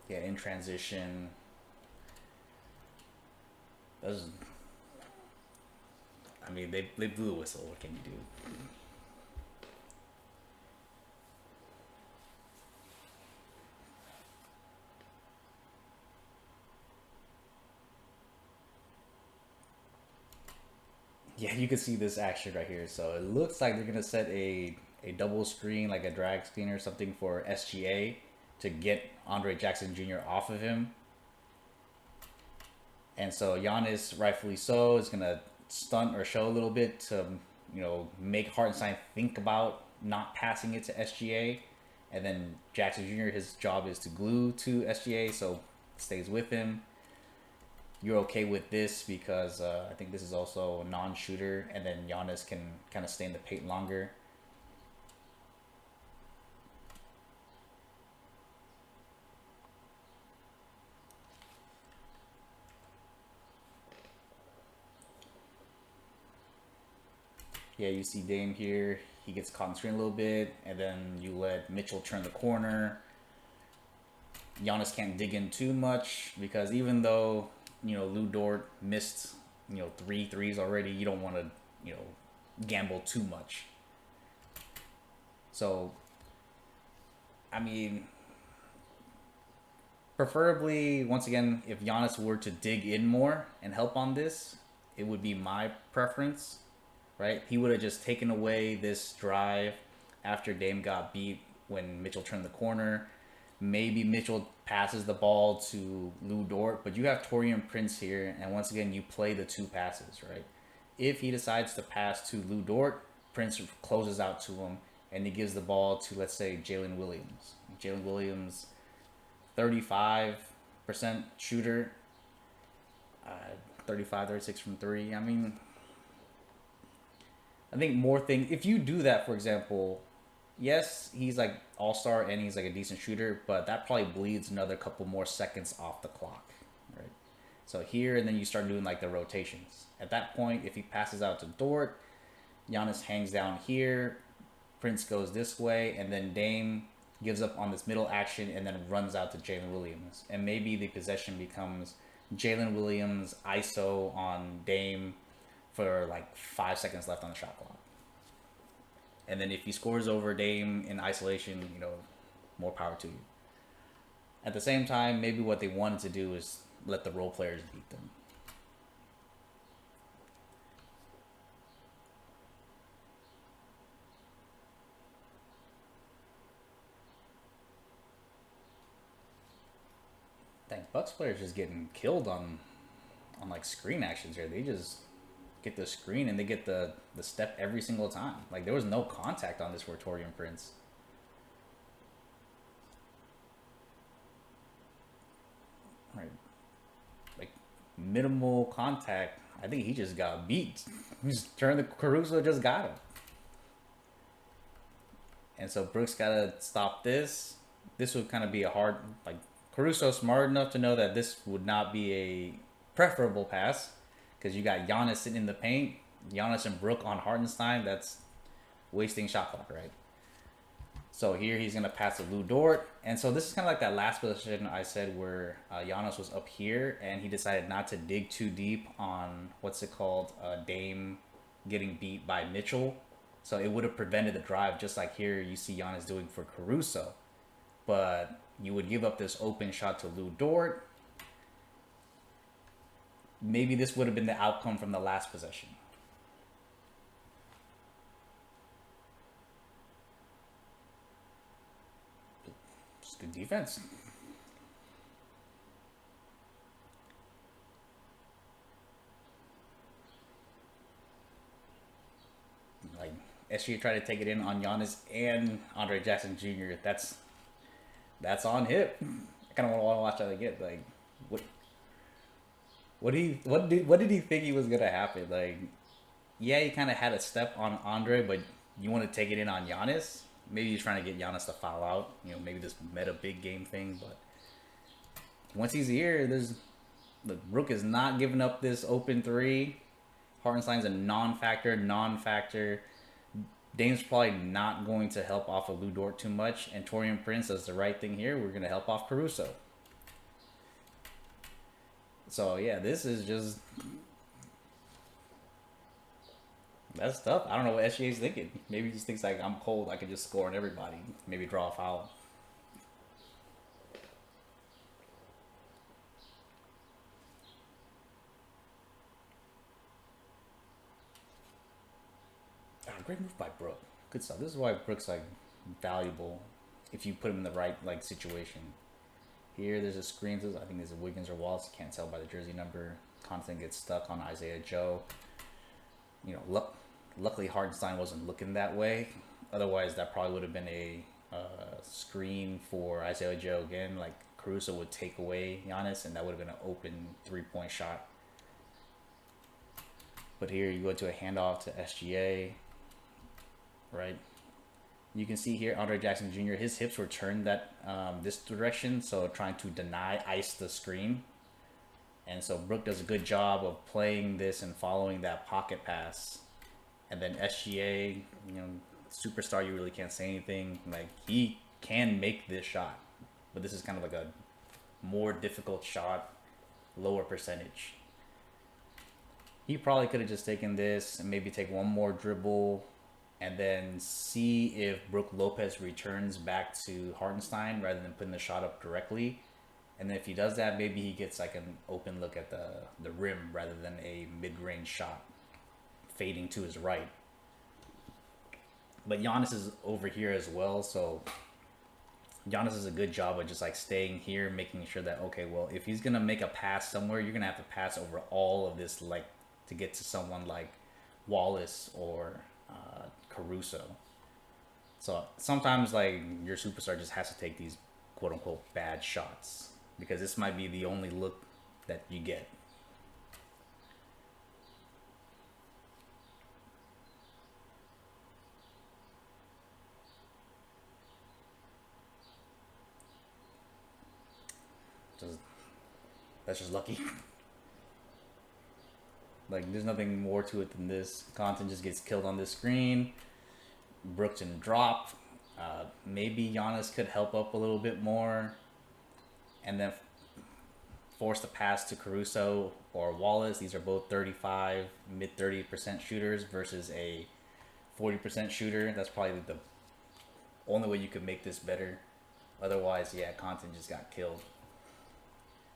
Yeah, in transition. Those, I mean, they blew a whistle. What can you do? Yeah, you can see this action right here. So it looks like they're gonna set a double screen, like a drag screen or something for SGA to get Andre Jackson Jr. off of him. And so Giannis, rightfully so, is gonna stunt or show a little bit to make Hartenstein think about not passing it to SGA, and then Jackson Jr. His job is to glue to SGA, so stays with him. You're okay with this because I think this is also a non-shooter, and then Giannis can kind of stay in the paint longer. Yeah, you see Dame here. He gets caught in the screen a little bit, and then you let Mitchell turn the corner. Giannis can't dig in too much because even though Lou Dort missed three threes already, you don't want to gamble too much. So I mean, preferably once again, if Giannis were to dig in more and help on this, it would be my preference. Right? He would have just taken away this drive after Dame got beat when Mitchell turned the corner. Maybe Mitchell passes the ball to Lou Dort, but you have Torian Prince here, and once again, you play the two passes, right? If he decides to pass to Lou Dort, Prince closes out to him, and he gives the ball to, let's say, Jalen Williams. Jalen Williams, 35% shooter, 35, 36 from three. I mean, I think more things. If you do that, for example, yes, he's like all star and he's like a decent shooter, but that probably bleeds another couple more seconds off the clock, right? So here, and then you start doing like the rotations. At that point, if he passes out to Dort, Giannis hangs down here, Prince goes this way, and then Dame gives up on this middle action and then runs out to Jalen Williams. And maybe the possession becomes Jalen Williams ISO on Dame for like 5 seconds left on the shot clock. And then if he scores over Dame in isolation, more power to you. At the same time, maybe what they wanted to do is let the role players beat them. Dang, Bucks players just getting killed on like screen actions here. They just get the screen and they get the step every single time. Like there was no contact on this for Torian Prince. Right. Like minimal contact. I think he just got beat. He just turned the Caruso just got him. And so Brooks gotta stop this. This would kind of be a hard like Caruso smart enough to know that this would not be a preferable pass because you got Giannis sitting in the paint, Giannis and Brook on Hartenstein. That's wasting shot clock, right? So here he's gonna pass to Lou Dort, and so this is kind of like that last position I said where Giannis was up here, and he decided not to dig too deep on what's it called, Dame getting beat by Mitchell. So it would have prevented the drive, just like here you see Giannis doing for Caruso. But you would give up this open shot to Lou Dort. Maybe this would have been the outcome from the last possession. Just good defense. Like SGA tried to take it in on Giannis and Andre Jackson Jr. That's on hip. I kind of want to watch that again. Like, what what did he think he was gonna happen? Like, yeah, he kind of had a step on Andre, but you want to take it in on Giannis. Maybe he's trying to get Giannis to foul out. Maybe this meta big game thing. But once he's here, there's the Rook is not giving up this open three. Hartenstein's a non-factor, non-factor. Dame's probably not going to help off of Lou Dort too much, and Torian Prince does the right thing here. We're going to help off Caruso. So yeah, this is just that's tough. I don't know what SGA is thinking. Maybe he just thinks like I'm cold, I can just score on everybody. Maybe draw a foul. Ah, great move by Brook. Good stuff. This is why Brook's like valuable if you put him in the right like situation. Here, there's a screen. I think there's a Wiggins or Wallace. You can't tell by the jersey number. Content gets stuck on Isaiah Joe. You know, luckily Hartenstein wasn't looking that way. Otherwise, that probably would have been a screen for Isaiah Joe again. Like Caruso would take away Giannis, and that would have been an open 3-point shot. But here you go to a handoff to SGA, right? You can see here Andre Jackson Jr. His hips were turned that this direction, so trying to deny ice the screen. And so Brook does a good job of playing this and following that pocket pass. And then SGA, you know, superstar, you really can't say anything. Like, he can make this shot, but this is kind of like a more difficult shot, lower percentage. He probably could have just taken this and maybe take one more dribble and then see if Brook Lopez returns back to Hartenstein rather than putting the shot up directly. And then if he does that, maybe he gets like an open look at the rim rather than a mid-range shot fading to his right. But Giannis is over here as well, so Giannis does a good job of just like staying here, making sure that okay, well, if he's gonna make a pass somewhere, you're gonna have to pass over all of this, like to get to someone like Wallace or Caruso. So sometimes like your superstar just has to take these quote unquote bad shots because this might be the only look that you get. Just that's just lucky. Like there's nothing more to it than this. Content just gets killed on this screen. Brookton drop. Maybe Giannis could help up a little bit more, and then force the pass to Caruso or Wallace. These are both 35, mid 30% shooters versus a 40% shooter. That's probably the only way you could make this better. Otherwise, yeah, Content just got killed.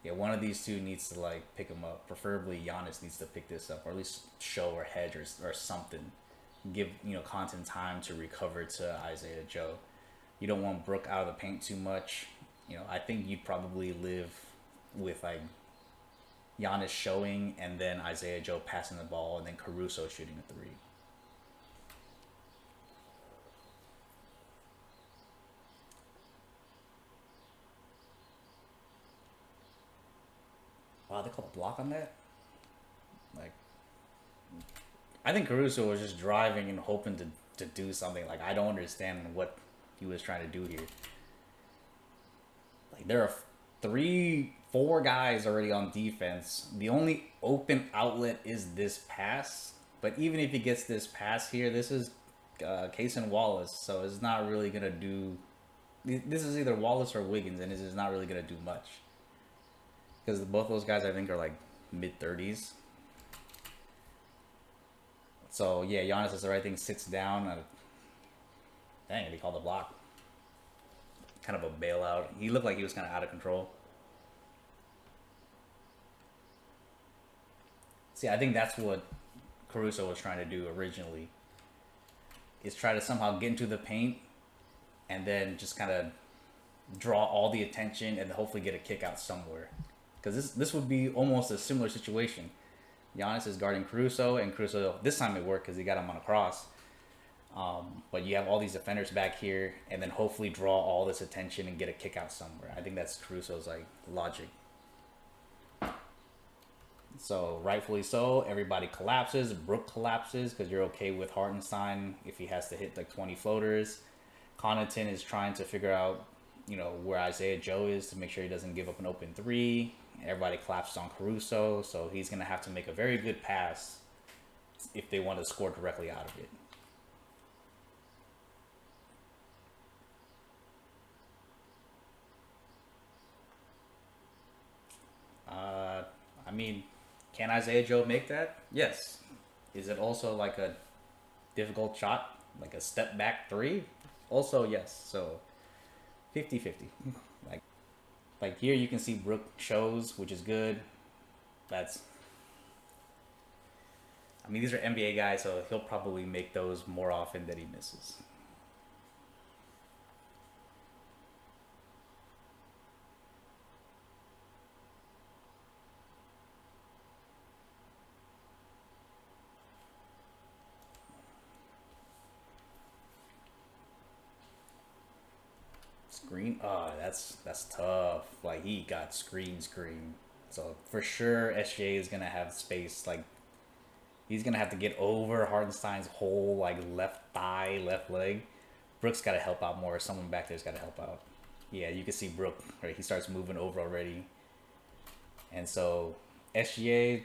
Yeah, one of these two needs to like pick him up. Preferably Giannis needs to pick this up, or at least show or hedge or something. Give Content time to recover to Isaiah Joe. You don't want Brook out of the paint too much. I think you'd probably live with like Giannis showing and then Isaiah Joe passing the ball and then Caruso shooting a three. Wow, they called a block on that? Like, I think Caruso was just driving and hoping to do something. Like, I don't understand what he was trying to do here. Like, there are three, four guys already on defense. The only open outlet is this pass. But even if he gets this pass here, this is Cason Wallace. So it's not really going to do. This is either Wallace or Wiggins, and this is not really going to do much. Because both those guys, I think, are like mid 30s. So yeah, Giannis does the right thing, sits down. Dang, he called the block. Kind of a bailout. He looked like he was kind of out of control. See, I think that's what Caruso was trying to do originally. Is try to somehow get into the paint and then just kind of draw all the attention and hopefully get a kick out somewhere. Because this would be almost a similar situation. Giannis is guarding Caruso, and Caruso this time it worked because he got him on a cross. But you have all these defenders back here, and then hopefully draw all this attention and get a kick out somewhere. I think that's Caruso's like logic. So rightfully so, everybody collapses. Brook collapses because you're okay with Hartenstein if he has to hit like 20 floaters. Connaughton is trying to figure out, where Isaiah Joe is to make sure he doesn't give up an open three. Everybody collapses on Caruso, so he's gonna have to make a very good pass if they want to score directly out of it. mean, can Isaiah Joe make that? Yes. Is it also like a difficult shot, like a step back three? Also, yes. So 50-50. Like here you can see Brook shows, which is good. That's I mean, these are NBA guys, so he'll probably make those more often than he misses. Screen, that's tough. Like he got screen. So for sure, SJ is gonna have space. Like he's gonna have to get over Hartenstein's whole like left thigh, left leg. Brooks got to help out more. Someone back there's got to help out. Yeah, you can see Brook. Right, he starts moving over already. And so SGA,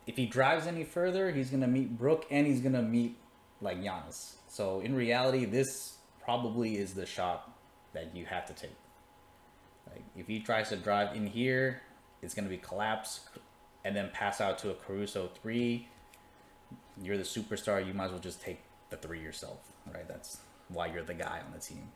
if he drives any further, he's gonna meet Brook and he's gonna meet like Giannis. So in reality, this probably is the shot that you have to take. Like if he tries to drive in here, it's gonna be collapse, and then pass out to a Caruso three. You're the superstar. You might as well just take the three yourself, right? That's why you're the guy on the team.